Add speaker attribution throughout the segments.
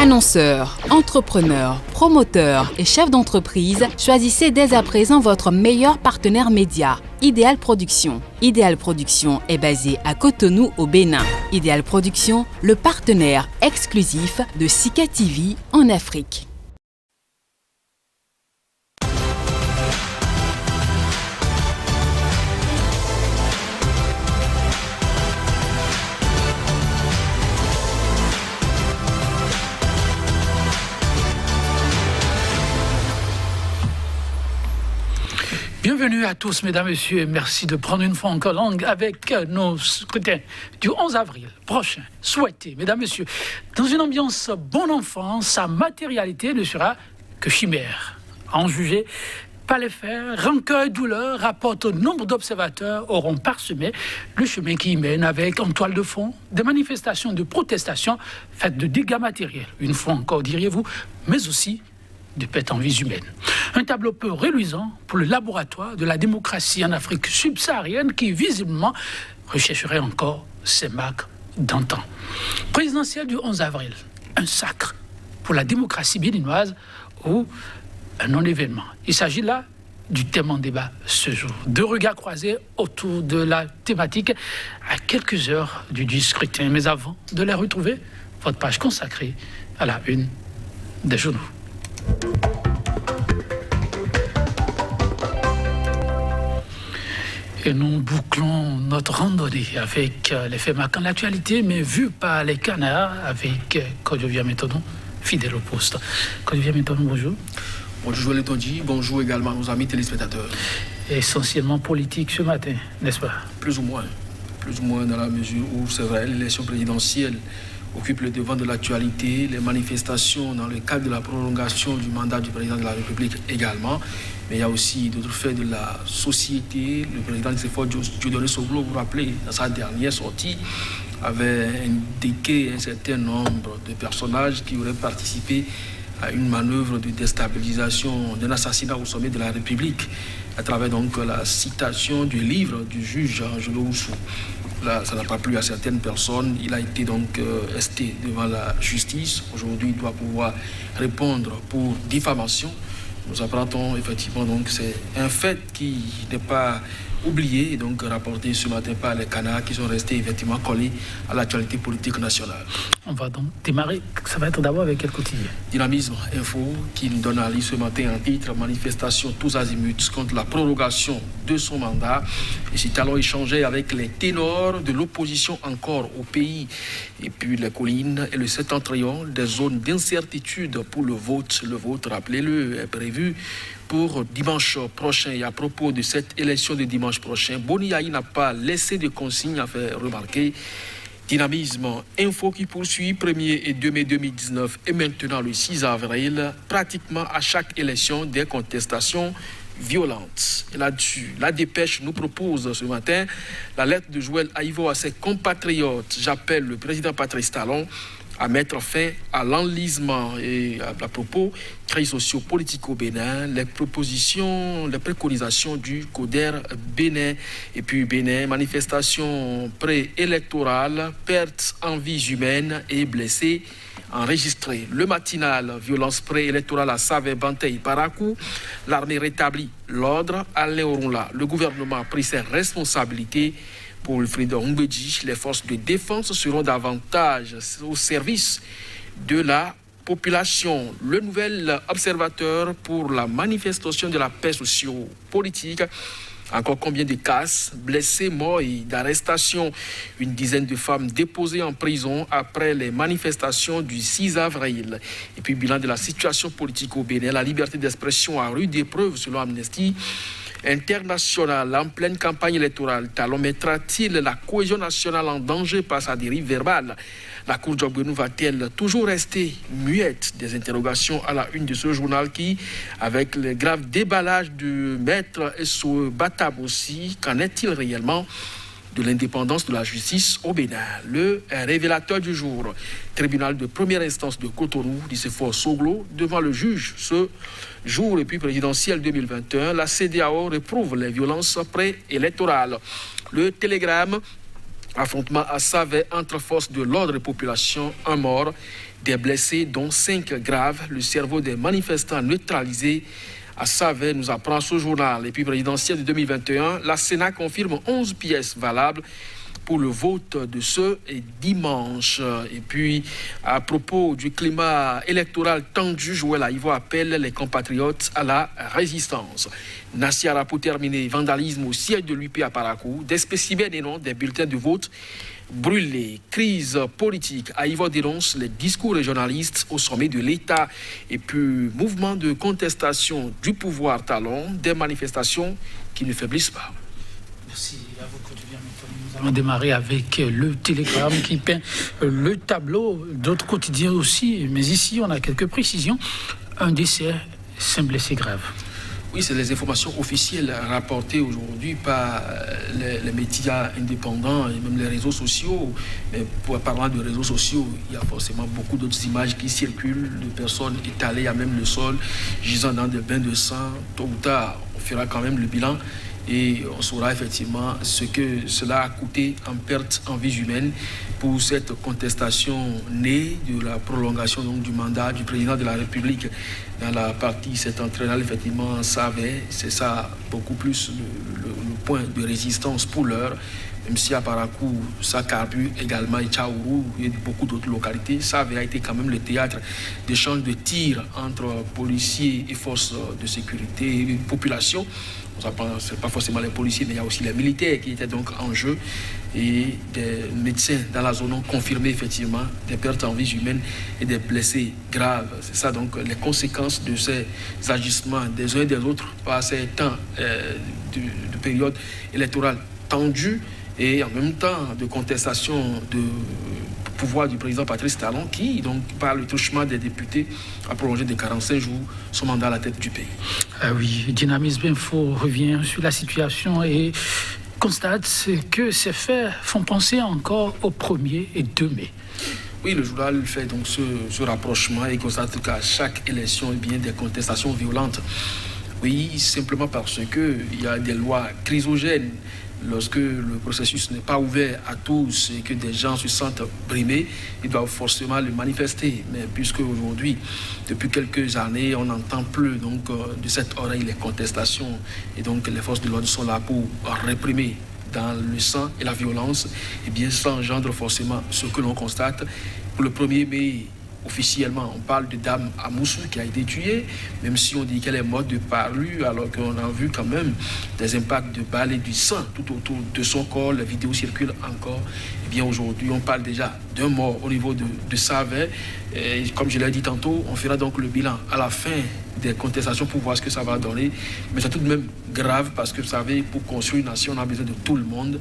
Speaker 1: Annonceurs, entrepreneurs, promoteurs et chefs d'entreprise, choisissez dès à présent votre meilleur partenaire média, Idéal Production. Idéal Production est basé à Cotonou au Bénin. Idéal Production, le partenaire exclusif de Sika TV en Afrique.
Speaker 2: Bienvenue à tous, mesdames, messieurs, et merci de prendre une fois encore langue avec nos scrutins du 11 avril prochain. Souhaitez, mesdames, messieurs, dans une ambiance bon enfant, sa matérialité ne sera que chimère. À en juger par les faits, rancœur et douleur rapportent nombre d'observateurs auront parsemé le chemin qui y mène avec en toile de fond des manifestations de protestation faites de dégâts matériels, une fois encore diriez-vous, mais aussi de pertes en vies humaines. Un tableau peu reluisant pour le laboratoire de la démocratie en Afrique subsaharienne qui, visiblement, rechercherait encore ses marques d'antan. Présidentielle du 11 avril, un sacre pour la démocratie béninoise ou un non-événement. Il s'agit là du thème en débat ce jour. Deux regards croisés autour de la thématique à quelques heures du scrutin. Mais avant de les retrouver, votre page consacrée à la une des journaux. Et nous bouclons notre randonnée avec les faits marquants de l'actualité, mais vus par les canards avec Kodjovia Méthodon, fidèle au poste. Kodjovia Méthodon, bonjour.
Speaker 3: Bonjour Létondi, bonjour également à nos amis téléspectateurs.
Speaker 2: Essentiellement politique ce matin, n'est-ce pas?
Speaker 3: Plus ou moins dans la mesure où, c'est vrai, l'élection présidentielle occupe le devant de l'actualité, les manifestations dans le cadre de la prolongation du mandat du président de la République également. Mais il y a aussi d'autres faits de la société. Le président Dieudonné Soglo, vous vous rappelez, dans sa dernière sortie, avait indiqué un certain nombre de personnages qui auraient participé à une manœuvre de déstabilisation d'un assassinat au sommet de la République, à travers donc la citation du livre du juge Angelo Oussou. Là, ça n'a pas plu à certaines personnes. Il a été donc esté devant la justice. Aujourd'hui, il doit pouvoir répondre pour diffamation. Nous apprendons effectivement donc c'est un fait qui n'est pas oublié et donc rapporté ce matin par les canards qui sont restés effectivement collés à l'actualité politique nationale.
Speaker 2: On va donc démarrer. Ça va être d'abord avec quel quotidien?
Speaker 3: Dynamisme Info qui nous donne à lire ce matin un titre: manifestation tous azimuts contre la prorogation de son mandat. Et c'est alors échangé avec les ténors de l'opposition encore au pays. Et puis les collines et le septentrion, des zones d'incertitude pour le vote. Le vote, rappelez-le, est prévu pour dimanche prochain. Et à propos de cette élection de dimanche prochain, Boni Yahi n'a pas laissé de consigne à faire remarquer. Dynamisme Info qui poursuit 1er et 2 mai 2019 et maintenant le 6 avril, pratiquement à chaque élection des contestations violentes. Et là-dessus, la dépêche nous propose ce matin la lettre de Joël Aïvo à ses compatriotes. J'appelle le président Patrice Talon à mettre fin à l'enlisement. Et à propos, crise socio-politique Bénin, les préconisations du CODER Bénin. Et puis Bénin, manifestation préélectorale, pertes en vies humaines et blessés enregistrés. Le matinal, violence préélectorale à Save, Bantay, Parakou. L'armée rétablit l'ordre à Léorunla. Le gouvernement a pris ses responsabilités. Pour Wilfried Ombedji, les forces de défense seront davantage au service de la population. Le nouvel observateur pour la manifestation de la paix socio-politique. Encore combien de casses, blessés, morts et d'arrestations. Une dizaine de femmes déposées en prison après les manifestations du 6 avril. Et puis, bilan de la situation politique au Bénin. La liberté d'expression à rude épreuve selon Amnesty International en pleine campagne électorale. Talon mettra-t-il la cohésion nationale en danger par sa dérive verbale? La Cour Djogbenou va-t-elle toujours rester muette? Des interrogations à la une de ce journal qui, avec le grave déballage de Maître S.O. Batab aussi, qu'en est-il réellement de l'indépendance de la justice au Bénin? Le révélateur du jour, tribunal de première instance de Cotonou, dit Sefor Soglo, devant le juge ce jour et puis présidentiel 2021, la CEDEAO réprouve les violences préélectorales. Le télégramme Affrontement à Savay entre forces de l'ordre et population, un mort, des blessés dont 5 graves, le cerveau des manifestants neutralisé. À Savay, nous apprend ce journal. Et puis présidentielle de 2021, la Sénat confirme 11 pièces valables pour le vote de ce dimanche. Et puis, à propos du climat électoral tendu, Joël Aïvo appelle les compatriotes à la résistance. Nassiara pour terminer, vandalisme au siège de l'UP à Parakou, des spécimens et non des bulletins de vote brûlés. Crise politique, Aïvo dénonce les discours des journalistes au sommet de l'État. Et puis, mouvement de contestation du pouvoir talon, des manifestations qui ne faiblissent pas.
Speaker 2: Merci à vous, quotidien. Nous allons démarrer avec le Télégramme qui peint le tableau d'autres quotidiens aussi. Mais ici, on a quelques précisions. Un décès, 5 blessés graves.
Speaker 3: Oui, c'est les informations officielles rapportées aujourd'hui par les médias indépendants et même les réseaux sociaux. Mais parlant de réseaux sociaux, il y a forcément beaucoup d'autres images qui circulent de personnes étalées à même le sol, gisant dans des bains de sang. Tôt ou tard, on fera quand même le bilan. Et on saura effectivement ce que cela a coûté en perte en vies humaines pour cette contestation née de la prolongation donc, du mandat du président de la République dans la partie septentrionale, effectivement, Savay. C'est ça beaucoup plus le point de résistance pour l'heure. Même si à Parakou, ça carbure également, et Tchaourou et beaucoup d'autres localités, ça avait été quand même le théâtre d'échanges de tirs entre policiers et forces de sécurité et population. Ce n'est pas forcément les policiers, mais il y a aussi les militaires qui étaient donc en jeu. Et des médecins dans la zone ont confirmé effectivement des pertes en vies humaines et des blessés graves. C'est ça donc les conséquences de ces agissements des uns et des autres par ces temps de période électorale tendue et en même temps de contestation de pouvoir du président Patrice Talon qui, donc, par le truchement des députés, a prolongé de 45 jours son mandat à la tête du pays.
Speaker 2: Ah oui, Dynamisme Info revient sur la situation et constate que ces faits font penser encore au 1er et 2 mai.
Speaker 3: Oui, le journal fait donc ce rapprochement et constate qu'à chaque élection, il y a des contestations violentes. Oui, simplement parce qu'il y a des lois chrysogènes. Lorsque le processus n'est pas ouvert à tous et que des gens se sentent brimés, ils doivent forcément le manifester. Mais puisque aujourd'hui, depuis quelques années, on n'entend plus donc, de cette oreille les contestations et donc les forces de l'ordre sont là pour réprimer dans le sang et la violence, eh bien ça engendre forcément ce que l'on constate. Pour le 1er mai, officiellement, on parle de Dame Amoussou qui a été tuée, même si on dit qu'elle est morte de parlure, alors qu'on a vu quand même des impacts de balles et du sang tout autour de son corps. Les vidéos circulent encore. Eh bien, aujourd'hui, on parle déjà d'un mort au niveau de Savay. Et comme je l'ai dit tantôt, on fera donc le bilan à la fin des contestations pour voir ce que ça va donner. Mais c'est tout de même grave parce que, vous savez, pour construire une nation, on a besoin de tout le monde.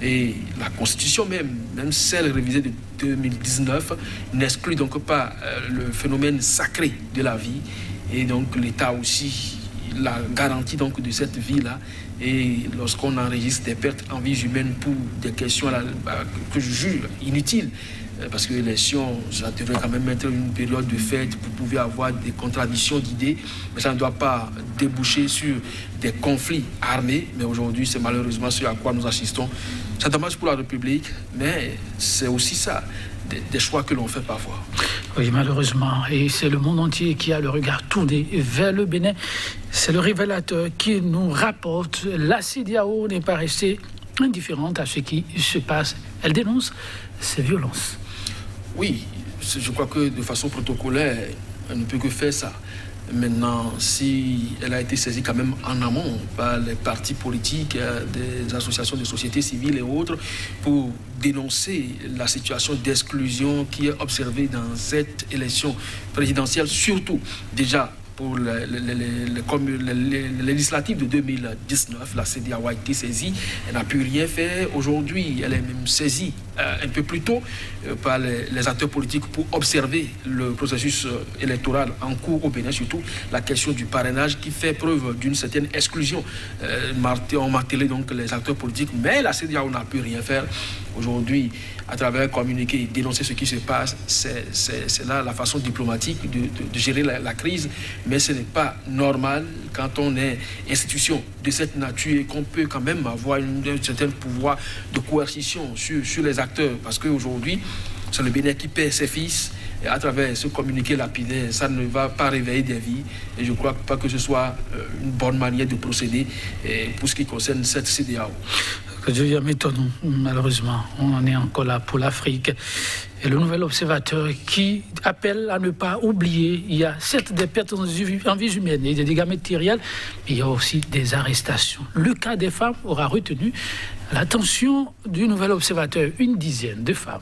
Speaker 3: Et la Constitution même celle révisée de 2019, n'exclut donc pas le phénomène sacré de la vie. Et donc l'État aussi la garantie donc de cette vie-là. Et lorsqu'on enregistre des pertes en vie humaine pour des questions que je juge inutiles, parce que l'élection, ça devrait quand même être une période de fête, vous pouvez avoir des contradictions d'idées, mais ça ne doit pas déboucher sur des conflits armés. Mais aujourd'hui, c'est malheureusement ce à quoi nous assistons. C'est dommage pour la République, mais c'est aussi ça, des choix que l'on fait parfois.
Speaker 2: Oui, malheureusement. Et c'est le monde entier qui a le regard tourné vers le Bénin. C'est le révélateur qui nous rapporte. La CEDEAO n'est pas restée indifférente à ce qui se passe. Elle dénonce ces violences.
Speaker 3: Oui, je crois que de façon protocolaire, elle ne peut que faire ça. Maintenant, si elle a été saisie quand même en amont par les partis politiques, des associations de société civile et autres, pour dénoncer la situation d'exclusion qui est observée dans cette élection présidentielle, surtout déjà pour les législatives de 2019, la CEDEAO a été saisie, elle n'a pu rien faire. Aujourd'hui, elle est même saisie un peu plus tôt par les acteurs politiques pour observer le processus électoral en cours au Bénin, surtout la question du parrainage qui fait preuve d'une certaine exclusion. On martelait donc les acteurs politiques, mais la CEDEAO n'a pu rien faire. Aujourd'hui, à travers un communiqué, dénoncer ce qui se passe, c'est là la façon diplomatique de gérer la crise, mais ce n'est pas normal quand on est institution de cette nature et qu'on peut quand même avoir un certain pouvoir de coercition sur les acteurs, parce qu'aujourd'hui, c'est le Bénin qui perd ses fils. Et à travers ce communiqué lapidaire, ça ne va pas réveiller des vies. Et je ne crois pas que ce soit une bonne manière de procéder pour ce qui concerne cette CEDEAO.
Speaker 2: Je m'étonne, malheureusement, on en est encore là pour l'Afrique. Et le nouvel observateur qui appelle à ne pas oublier, il y a certes des pertes en vies humaines et des dégâts matériels, mais il y a aussi des arrestations. Le cas des femmes aura retenu l'attention du nouvel observateur, une dizaine de femmes.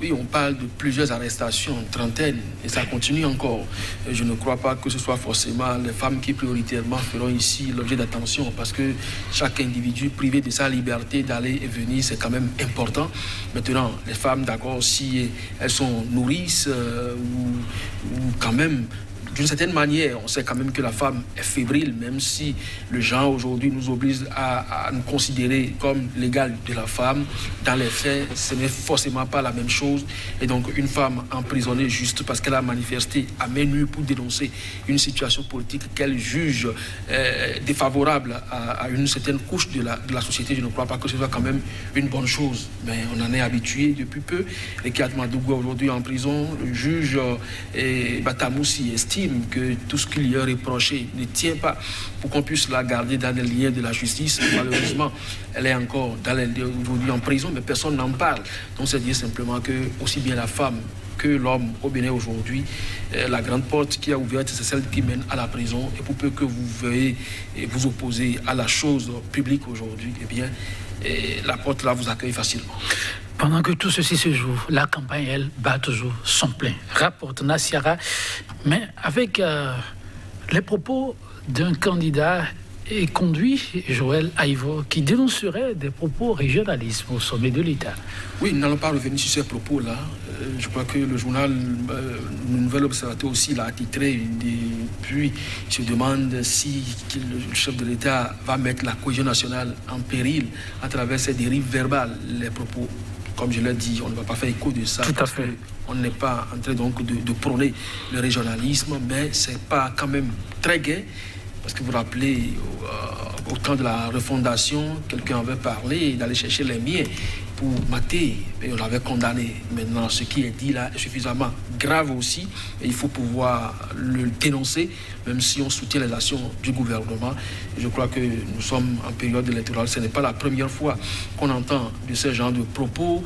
Speaker 3: Oui, on parle de plusieurs arrestations, une trentaine, et ça continue encore. Je ne crois pas que ce soit forcément les femmes qui prioritairement feront ici l'objet d'attention, parce que chaque individu privé de sa liberté d'aller et venir, c'est quand même important. Maintenant, les femmes, d'accord, si elles sont nourrices ou quand même... D'une certaine manière, on sait quand même que la femme est fébrile, même si le genre aujourd'hui nous oblige à nous considérer comme l'égal de la femme. Dans les faits, ce n'est forcément pas la même chose. Et donc, une femme emprisonnée juste parce qu'elle a manifesté à main nue pour dénoncer une situation politique qu'elle juge défavorable à une certaine couche de la société, je ne crois pas que ce soit quand même une bonne chose. Mais on en est habitué depuis peu. Et Kiat Madougou aujourd'hui en prison, le juge Batamoussi estime que tout ce qu'il y a reproché ne tient pas pour qu'on puisse la garder dans les liens de la justice. Malheureusement, elle est encore aujourd'hui en prison, mais personne n'en parle. Donc c'est dire simplement que aussi bien la femme que l'homme au Bénin aujourd'hui, la grande porte qui a ouverte, c'est celle qui mène à la prison. Et pour peu que vous veuillez vous opposer à la chose publique aujourd'hui, eh bien, la porte là vous accueille facilement.
Speaker 2: Pendant que tout ceci se joue, la campagne, elle, bat toujours son plein. Rapporte Nassiara, mais avec les propos d'un candidat et conduit Joël Aïvo, qui dénoncerait des propos régionalisme au sommet de l'État.
Speaker 3: Oui, nous n'allons pas revenir sur ces propos-là. Je crois que le journal Le Nouvel Observateur aussi l'a titré. Et puis, il se demande si le chef de l'État va mettre la cohésion nationale en péril à travers ces dérives verbales. Les propos, comme je l'ai dit, on ne va pas faire écho de ça.
Speaker 2: Tout à fait.
Speaker 3: On n'est pas en train donc de prôner le régionalisme, mais ce n'est pas quand même très gai. Parce que vous vous rappelez, au temps de la refondation, quelqu'un avait parlé d'aller chercher les miens pour mater, et on l'avait condamné. Maintenant, ce qui est dit là est suffisamment grave aussi, et il faut pouvoir le dénoncer, même si on soutient les actions du gouvernement. Et je crois que nous sommes en période électorale, ce n'est pas la première fois qu'on entend de ce genre de propos,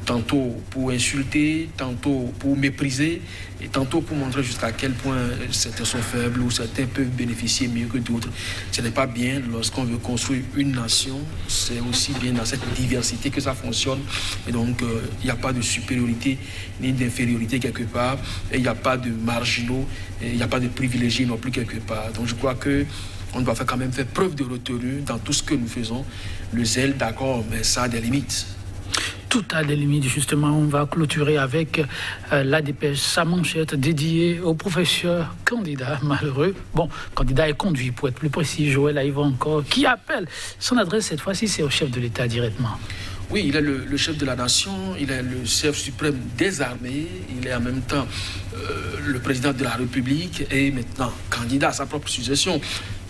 Speaker 3: tantôt pour insulter, tantôt pour mépriser, et tantôt pour montrer jusqu'à quel point certains sont faibles ou certains peuvent bénéficier mieux que d'autres. Ce n'est pas bien lorsqu'on veut construire une nation, c'est aussi bien dans cette diversité que ça fonctionne. Et donc, il n'y a pas de supériorité ni d'infériorité quelque part, et il n'y a pas de marginaux, et il n'y a pas de privilégiés non plus quelque part. Donc, je crois que on doit quand même faire preuve de retenue dans tout ce que nous faisons. Le zèle, d'accord, mais ça a des limites.
Speaker 2: Tout a des limites, justement. On va clôturer avec la dépêche, sa manchette dédiée au professeur candidat malheureux. Bon, candidat est conduit, pour être plus précis, Joël Aïvo encore, qui appelle. Son adresse, cette fois-ci, c'est au chef de l'État directement.
Speaker 3: Oui, il est le chef de la nation, il est le chef suprême des armées, il est en même temps le président de la République et maintenant candidat à sa propre succession.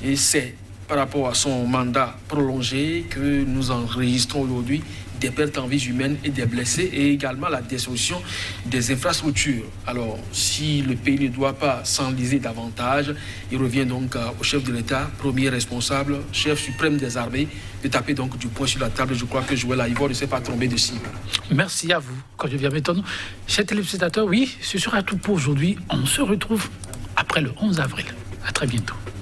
Speaker 3: Et c'est par rapport à son mandat prolongé que nous enregistrons aujourd'hui des pertes en vies humaines et des blessés et également la destruction des infrastructures. Alors, si le pays ne doit pas s'enliser davantage, il revient donc au chef de l'État, premier responsable, chef suprême des armées, de taper donc du poing sur la table. Je crois que Joël Aïvo ne s'est pas trompé de cible.
Speaker 2: Merci à vous. Quand je viens m'étonner, chers téléspectateurs, oui, ce sera tout pour aujourd'hui. On se retrouve après le 11 avril. À très bientôt.